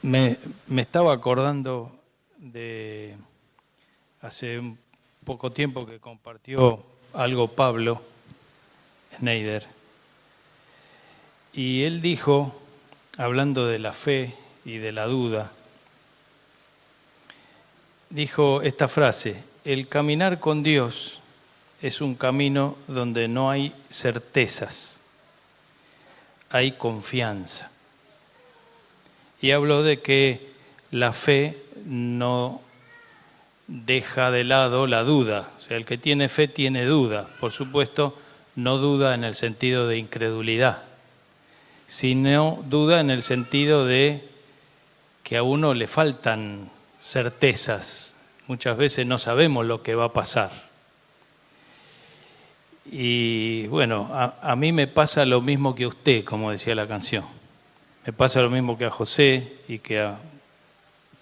Me estaba acordando de hace un poco tiempo que compartió algo Pablo Schneider. Y él dijo, hablando de la fe y de la duda, dijo esta frase: el caminar con Dios es un camino donde no hay certezas, hay confianza. Y habló de que la fe no deja de lado la duda. O sea, el que tiene fe tiene duda. Por supuesto, no duda en el sentido de incredulidad, sino duda en el sentido de que a uno le faltan certezas. Muchas veces no sabemos lo que va a pasar. Y bueno, a mí me pasa lo mismo que a usted, como decía la canción. Me pasa lo mismo que a José y que a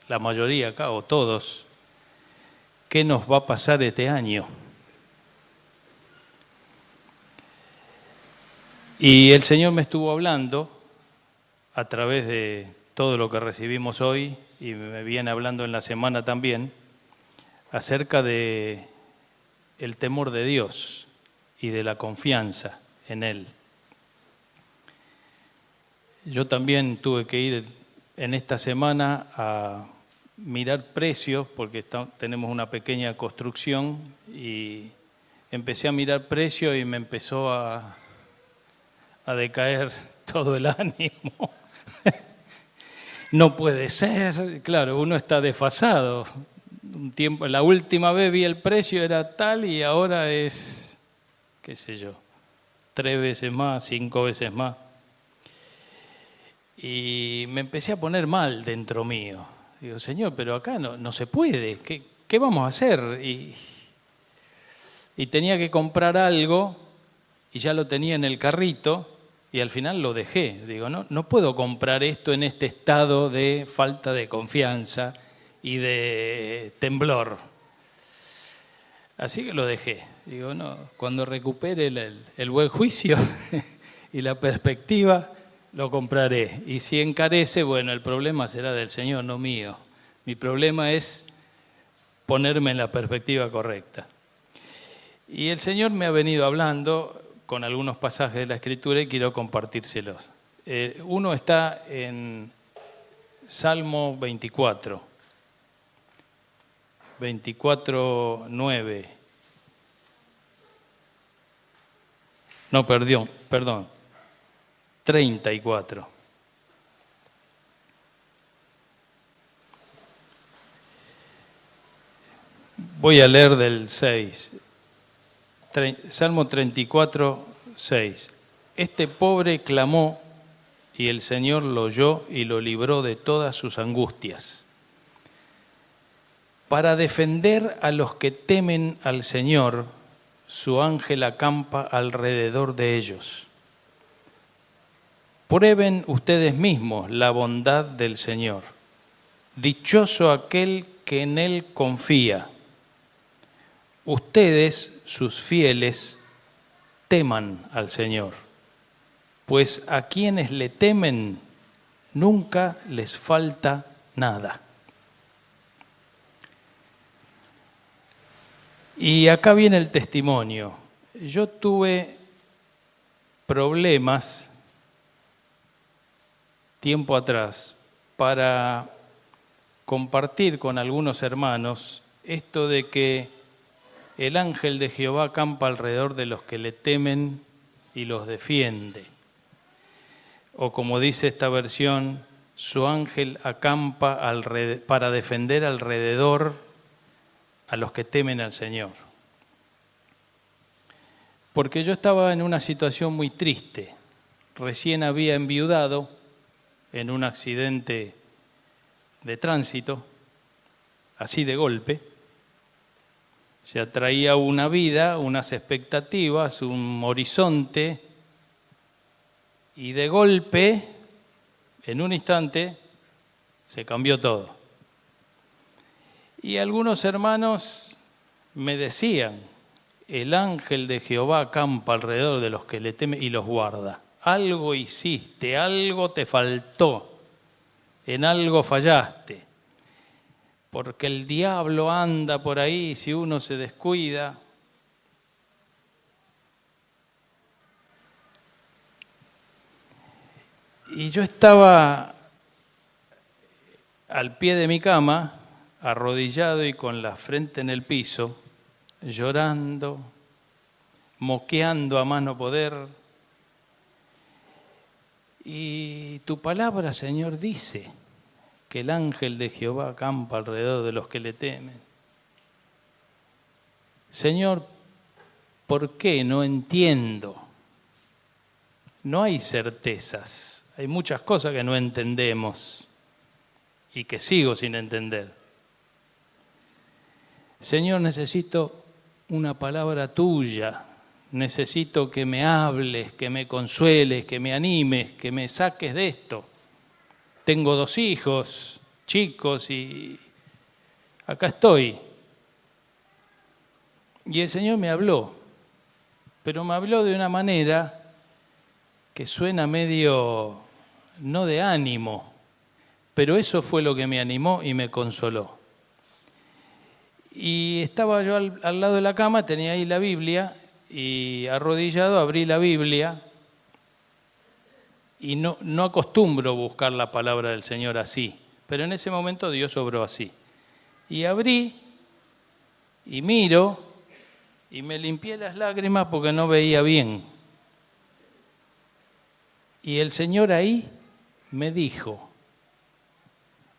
la mayoría acá, o todos. ¿Qué nos va a pasar este año? Y el Señor me estuvo hablando a través de todo lo que recibimos hoy, y me viene hablando en la semana también, acerca de el temor de Dios y de la confianza en Él. Yo también tuve que ir en esta semana a mirar precios, porque tenemos una pequeña construcción, y empecé a mirar precios y me empezó a decaer todo el ánimo. No puede ser, claro, uno está desfasado. Un tiempo, la última vez vi el precio era tal y ahora es, qué sé yo, 3 veces más, 5 veces más. Y me empecé a poner mal dentro mío. Digo, Señor, pero acá no se puede. ¿Qué vamos a hacer? Y tenía que comprar algo y ya lo tenía en el carrito y al final lo dejé. Digo, no puedo comprar esto en este estado de falta de confianza y de temblor. Así que lo dejé. Digo, no, cuando recupere el buen juicio y la perspectiva, lo compraré. Y si encarece, bueno, el problema será del Señor, no mío. Mi problema es ponerme en la perspectiva correcta. Y el Señor me ha venido hablando con algunos pasajes de la Escritura y quiero compartírselos. Uno está en Salmo 24, 24:9. No, perdón. 34. Voy a leer del 6. Salmo 34, 6. Este pobre clamó y el Señor lo oyó y lo libró de todas sus angustias. Para defender a los que temen al Señor, su ángel acampa alrededor de ellos. Prueben ustedes mismos la bondad del Señor. Dichoso aquel que en Él confía. Ustedes, sus fieles, teman al Señor, pues a quienes le temen nunca les falta nada. Y acá viene el testimonio. Yo tuve problemas tiempo atrás para compartir con algunos hermanos esto de que el ángel de Jehová acampa alrededor de los que le temen y los defiende. O como dice esta versión, su ángel acampa para defender alrededor a los que temen al Señor. Porque yo estaba en una situación muy triste. Recién había enviudado en un accidente de tránsito, así de golpe. Se atraía una vida, unas expectativas, un horizonte, y de golpe, en un instante, se cambió todo. Y algunos hermanos me decían, el ángel de Jehová acampa alrededor de los que le temen y los guarda. Algo hiciste, algo te faltó en algo fallaste, porque el diablo anda por ahí, si uno se descuida. Y yo estaba al pie de mi cama, arrodillado y con la frente en el piso, llorando, moqueando a más no poder. Y tu palabra, Señor, dice que el ángel de Jehová acampa alrededor de los que le temen. Señor, ¿por qué? No entiendo. No hay certezas. Hay muchas cosas que no entendemos y que sigo sin entender. Señor, necesito una palabra tuya. Necesito que me hables, que me consueles, que me animes, que me saques de esto. Tengo 2 hijos chicos y acá estoy. Y el Señor me habló, pero me habló de una manera que suena medio, no de ánimo, pero eso fue lo que me animó y me consoló. Y estaba yo al lado de la cama, tenía ahí la Biblia, y arrodillado abrí la Biblia, y no acostumbro buscar la palabra del Señor así, pero en ese momento Dios obró así. Y abrí, y miro, y me limpié las lágrimas porque no veía bien. Y el Señor ahí me dijo,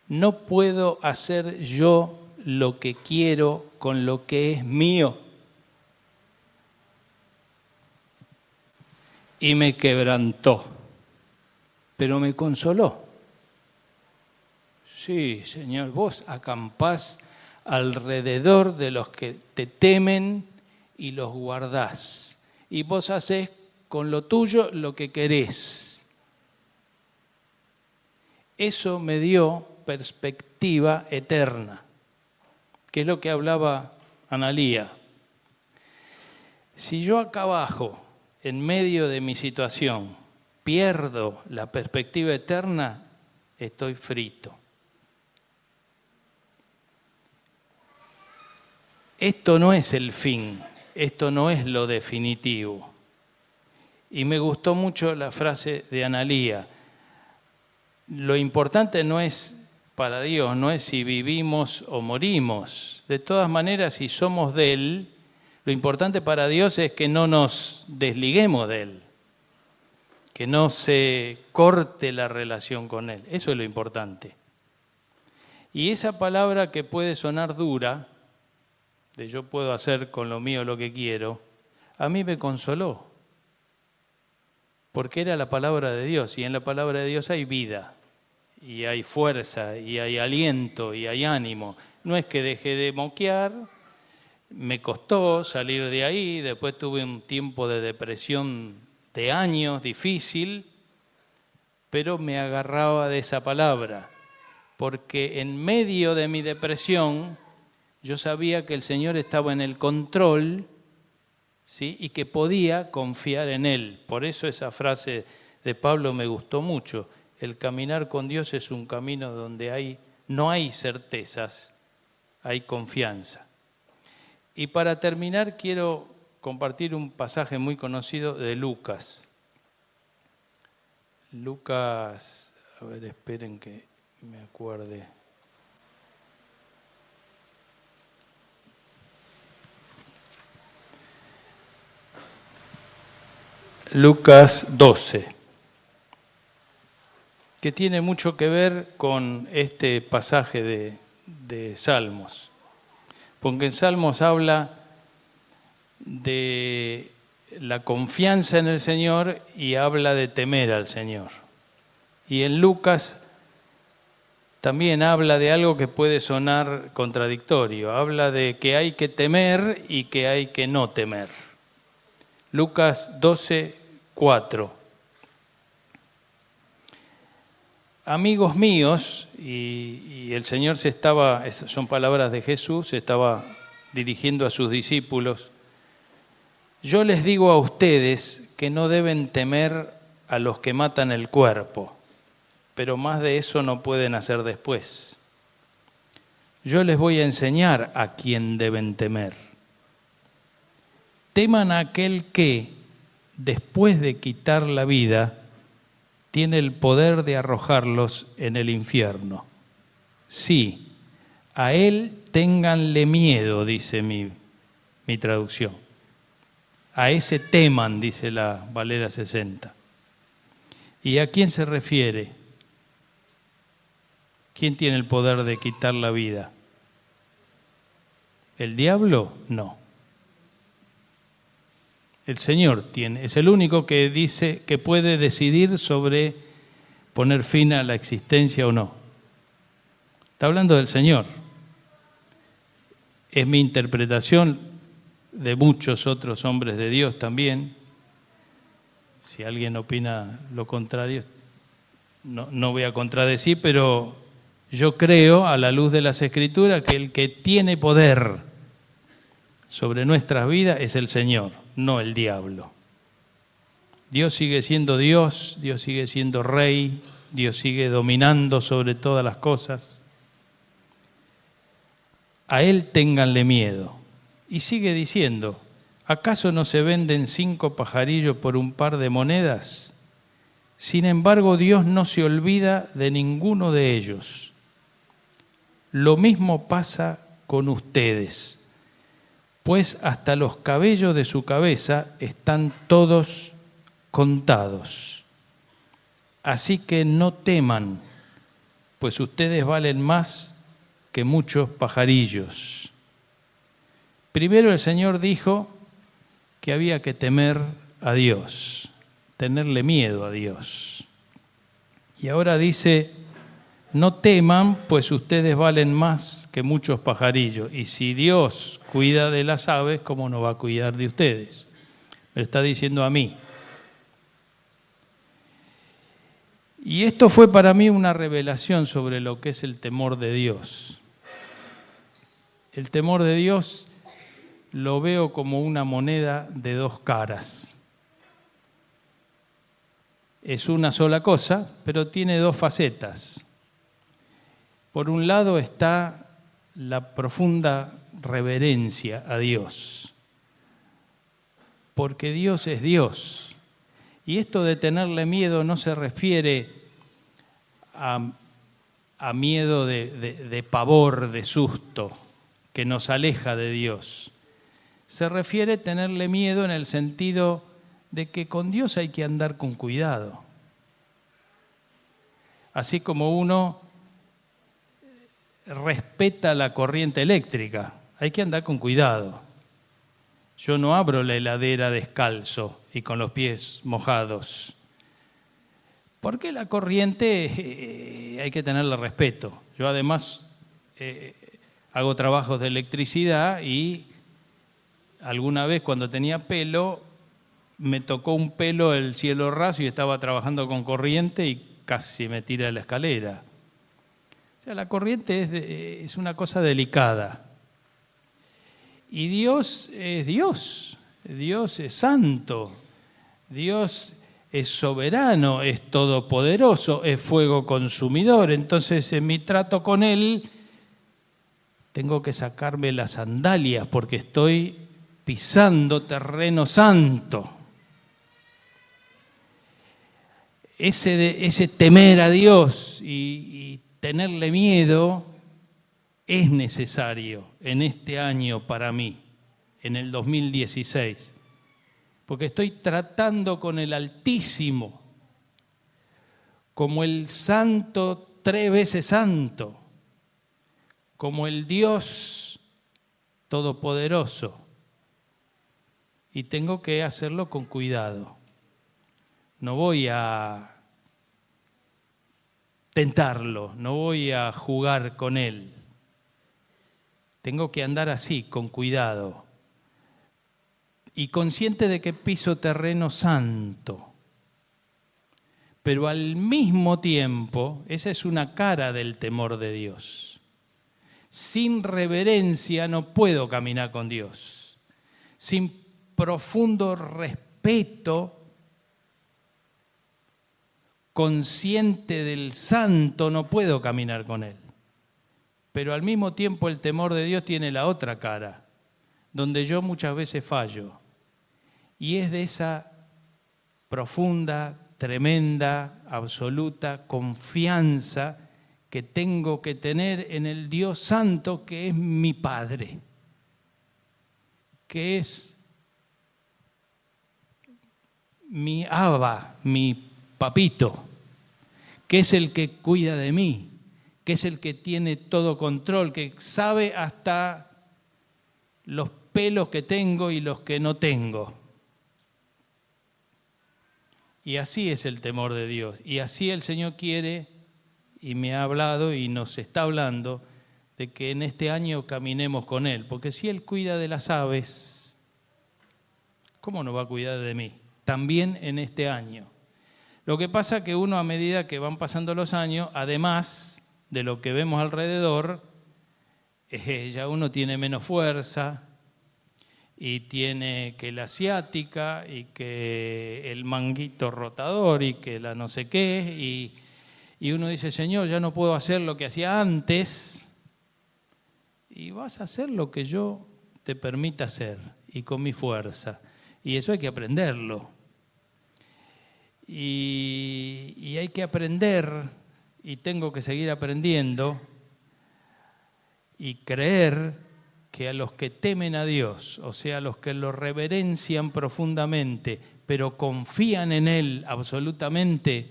no puedo hacer yo lo que quiero con lo que es mío. Y me quebrantó, pero me consoló. Sí, Señor, vos acampás alrededor de los que te temen y los guardás. Y vos hacés con lo tuyo lo que querés. Eso me dio perspectiva eterna, que es lo que hablaba Analía. Si yo acá abajo, en medio de mi situación, pierdo la perspectiva eterna, estoy frito. Esto no es el fin, esto no es lo definitivo. Y me gustó mucho la frase de Analía. Lo importante no es para Dios, no es si vivimos o morimos. De todas maneras, si somos de Él, lo importante para Dios es que no nos desliguemos de Él, que no se corte la relación con Él. Eso es lo importante. Y esa palabra que puede sonar dura, de yo puedo hacer con lo mío lo que quiero, a mí me consoló. Porque era la palabra de Dios, y en la palabra de Dios hay vida, y hay fuerza, y hay aliento, y hay ánimo. No es que dejé de moquear, me costó salir de ahí, después tuve un tiempo de depresión de años, difícil, pero me agarraba de esa palabra, porque en medio de mi depresión yo sabía que el Señor estaba en el control, ¿sí? Y que podía confiar en Él. Por eso esa frase de Pablo me gustó mucho. El caminar con Dios es un camino donde no hay certezas, hay confianza. Y para terminar quiero compartir un pasaje muy conocido de Lucas. Lucas, a ver, esperen que me acuerde. Lucas 12, que tiene mucho que ver con este pasaje de Salmos. Porque en Salmos habla de la confianza en el Señor y habla de temer al Señor. Y en Lucas también habla de algo que puede sonar contradictorio. Habla de que hay que temer y que hay que no temer. Lucas 12, 4. Amigos míos, y el Señor son palabras de Jesús, se estaba dirigiendo a sus discípulos. Yo les digo a ustedes que no deben temer a los que matan el cuerpo, pero más de eso no pueden hacer después. Yo les voy a enseñar a quién deben temer. Teman a aquel que, después de quitar la vida, tiene el poder de arrojarlos en el infierno. Sí, a él ténganle miedo, dice mi traducción. A ese teman, dice la Valera 60. ¿Y a quién se refiere? ¿Quién tiene el poder de quitar la vida? ¿El diablo? No. El Señor tiene, es el único que dice que puede decidir sobre poner fin a la existencia o no. Está hablando del Señor. Es mi interpretación de muchos otros hombres de Dios también. Si alguien opina lo contrario, no voy a contradecir, pero yo creo, a la luz de las Escrituras, que el que tiene poder sobre nuestras vidas es el Señor, no el diablo. Dios sigue siendo Dios, Dios sigue siendo Rey, Dios sigue dominando sobre todas las cosas. A Él ténganle miedo. Y sigue diciendo, ¿acaso no se venden 5 pajarillos por un par de monedas? Sin embargo, Dios no se olvida de ninguno de ellos. Lo mismo pasa con ustedes, pues hasta los cabellos de su cabeza están todos contados. Así que no teman, pues ustedes valen más que muchos pajarillos. Primero el Señor dijo que había que temer a Dios, tenerle miedo a Dios. Y ahora dice, no teman, pues ustedes valen más que muchos pajarillos. Y si Dios cuida de las aves, ¿cómo no va a cuidar de ustedes? Me lo está diciendo a mí. Y esto fue para mí una revelación sobre lo que es el temor de Dios. El temor de Dios lo veo como una moneda de 2 caras. Es una sola cosa, pero tiene 2 facetas. Por un lado está la profunda reverencia a Dios, porque Dios es Dios. Y esto de tenerle miedo no se refiere a miedo de pavor, de susto, que nos aleja de Dios. Se refiere a tenerle miedo en el sentido de que con Dios hay que andar con cuidado. Así como uno respeta la corriente eléctrica, hay que andar con cuidado. Yo no abro la heladera descalzo y con los pies mojados, porque la corriente hay que tenerle respeto. Yo además hago trabajos de electricidad y alguna vez cuando tenía pelo, me tocó un pelo el cielo raso y estaba trabajando con corriente y casi me tira de la escalera. O sea, la corriente es una cosa delicada. Y Dios es Dios, Dios es santo, Dios es soberano, es todopoderoso, es fuego consumidor. Entonces, en mi trato con Él, tengo que sacarme las sandalias porque estoy pisando terreno santo. Ese temer a Dios y tenerle miedo es necesario en este año para mí, en el 2016, porque estoy tratando con el Altísimo, como el Santo 3 veces santo, como el Dios Todopoderoso, y tengo que hacerlo con cuidado. No voy a tentarlo, no voy a jugar con Él. Tengo que andar así, con cuidado, y consciente de que piso terreno santo. Pero al mismo tiempo, esa es una cara del temor de Dios. Sin reverencia no puedo caminar con Dios. Sin profundo respeto, consciente del santo, no puedo caminar con él. Pero al mismo tiempo el temor de Dios tiene la otra cara, donde yo muchas veces fallo. Y es de esa profunda, tremenda, absoluta confianza que tengo que tener en el Dios Santo, que es mi Padre, que es mi Abba, mi papito, que es el que cuida de mí, que es el que tiene todo control, que sabe hasta los pelos que tengo y los que no tengo. Y así es el temor de Dios. Y así el Señor quiere, y me ha hablado y nos está hablando, de que en este año caminemos con Él. Porque si Él cuida de las aves, ¿cómo no va a cuidar de mí? También en este año. Lo que pasa es que uno, a medida que van pasando los años, además de lo que vemos alrededor, ya uno tiene menos fuerza, y tiene que la ciática, y que el manguito rotador, y que la no sé qué, y uno dice, Señor, ya no puedo hacer lo que hacía antes, y vas a hacer lo que yo te permita hacer, y con mi fuerza. Y eso hay que aprenderlo. Y hay que aprender, y tengo que seguir aprendiendo, y creer que a los que temen a Dios, o sea, a los que lo reverencian profundamente, pero confían en Él absolutamente,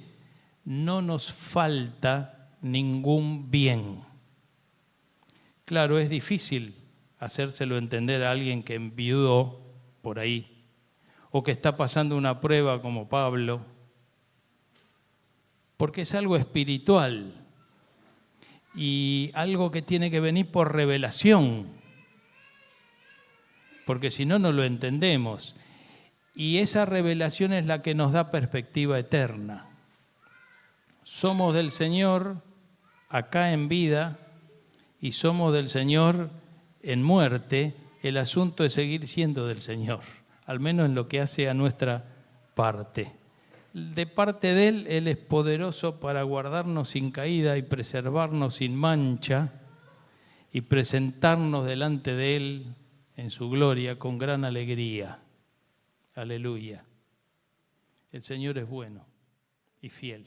no nos falta ningún bien. Claro, es difícil hacérselo entender a alguien que enviudó por ahí, o que está pasando una prueba como Pablo, porque es algo espiritual y algo que tiene que venir por revelación. Porque si no, no lo entendemos. Y esa revelación es la que nos da perspectiva eterna. Somos del Señor acá en vida y somos del Señor en muerte. El asunto es seguir siendo del Señor, al menos en lo que hace a nuestra parte. De parte de Él, Él es poderoso para guardarnos sin caída y preservarnos sin mancha y presentarnos delante de Él en su gloria con gran alegría. Aleluya. El Señor es bueno y fiel.